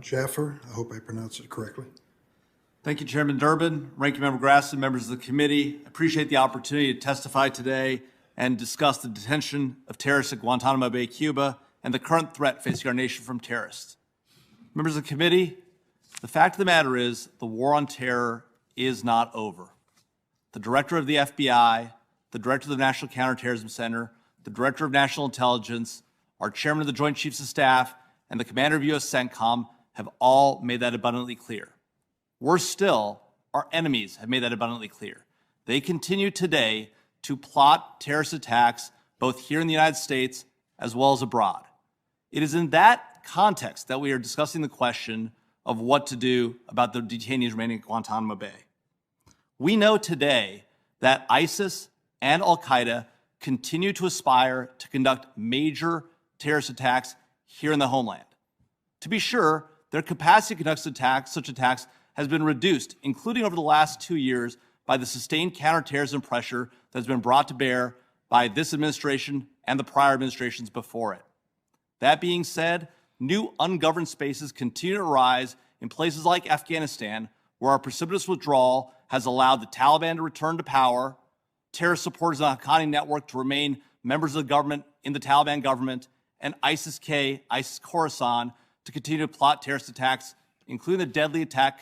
Jaffer. I hope I pronounced it correctly. Thank you, Chairman Durbin, Ranking Member Grassley, members of the committee. I appreciate the opportunity to testify today and discuss the detention of terrorists at Guantanamo Bay, Cuba, and the current threat facing our nation from terrorists. Members of the committee, the fact of the matter is the war on terror is not over. The director of the FBI, the director of the National Counterterrorism Center, the director of National Intelligence, our chairman of the Joint Chiefs of Staff, and the commander of U.S. CENTCOM have all made that abundantly clear. Worse still, our enemies have made that abundantly clear. They continue today to plot terrorist attacks both here in the United States as well as abroad. It is in that context that we are discussing the question of what to do about the detainees remaining at Guantanamo Bay. We know today that ISIS and Al-Qaeda continue to aspire to conduct major terrorist attacks here in the homeland. To be sure, their capacity to conduct such attacks has been reduced, including over the last 2 years, by the sustained counterterrorism pressure that has been brought to bear by this administration and the prior administrations before it. That being said, new ungoverned spaces continue to arise in places like Afghanistan, where our precipitous withdrawal has allowed the Taliban to return to power, terrorist supporters of the Haqqani network to remain members of the government in the Taliban government, and ISIS-K, ISIS Khorasan, to continue to plot terrorist attacks, including the deadly attack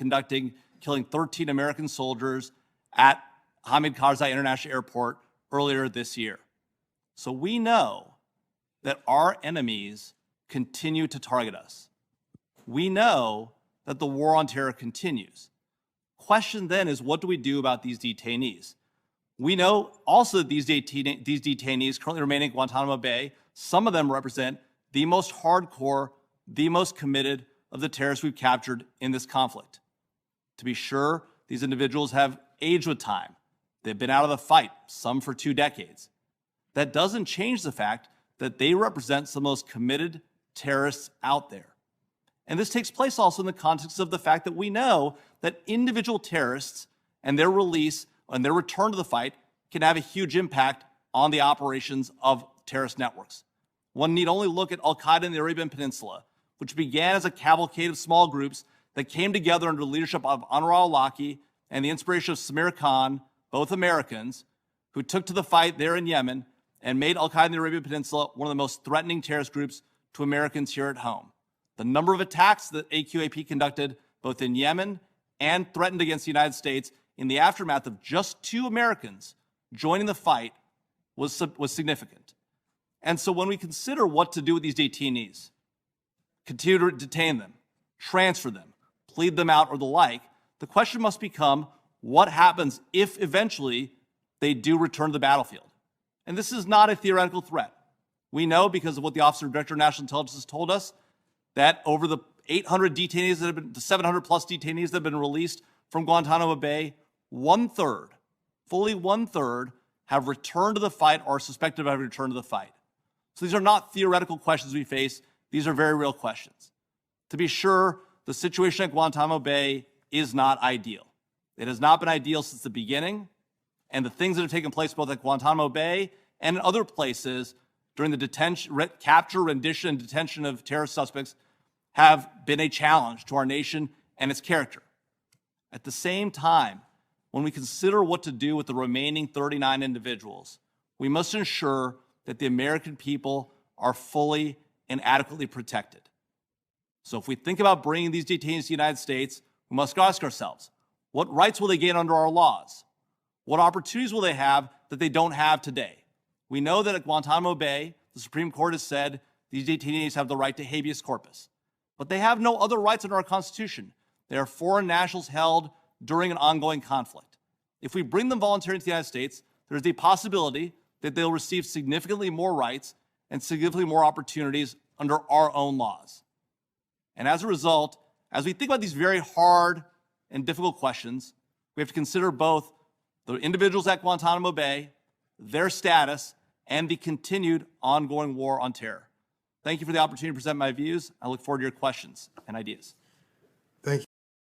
killing 13 American soldiers at Hamid Karzai International Airport earlier this year. So we know that our enemies continue to target us. We know that the war on terror continues. Question then is, what do we do about these detainees? We know also that these detainees currently remaining at Guantanamo Bay, some of them represent the most hardcore, the most committed of the terrorists we've captured in this conflict. To be sure, these individuals have aged with time. They've been out of the fight, some for 2 decades. That doesn't change the fact that they represent some of the most committed terrorists out there. And this takes place also in the context of the fact that we know that individual terrorists and their release and their return to the fight can have a huge impact on the operations of terrorist networks. One need only look at Al-Qaeda in the Arabian Peninsula, which began as a cavalcade of small groups that came together under the leadership of Anwar al-Awlaki and the inspiration of Samir Khan, both Americans, who took to the fight there in Yemen and made Al-Qaeda in the Arabian Peninsula one of the most threatening terrorist groups to Americans here at home. The number of attacks that AQAP conducted both in Yemen and threatened against the United States in the aftermath of just 2 Americans joining the fight was significant. And so when we consider what to do with these detainees, continue to detain them, transfer them, plead them out, or the like, the question must become, what happens if eventually they do return to the battlefield? And this is not a theoretical threat. We know, because of what the Office of Director of National Intelligence has told us, that over the 800 detainees that have been, the 700 plus detainees that have been released from Guantanamo Bay, 1/3, fully 1/3, have returned to the fight or are suspected of having returned to the fight. So these are not theoretical questions we face. These are very real questions. To be sure, the situation at Guantanamo Bay is not ideal. It has not been ideal since the beginning, and the things that have taken place both at Guantanamo Bay and in other places during the capture, rendition, and detention of terrorist suspects have been a challenge to our nation and its character. At the same time, when we consider what to do with the remaining 39 individuals, we must ensure that the American people are fully and adequately protected. So if we think about bringing these detainees to the United States, we must ask ourselves, what rights will they gain under our laws? What opportunities will they have that they don't have today? We know that at Guantanamo Bay, the Supreme Court has said these detainees have the right to habeas corpus, but they have no other rights under our Constitution. They are foreign nationals held during an ongoing conflict. If we bring them voluntarily to the United States, there's the possibility that they'll receive significantly more rights and significantly more opportunities under our own laws. And as a result, as we think about these very hard and difficult questions, we have to consider both the individuals at Guantanamo Bay, their status, and the continued ongoing war on terror. Thank you for the opportunity to present my views. I look forward to your questions and ideas.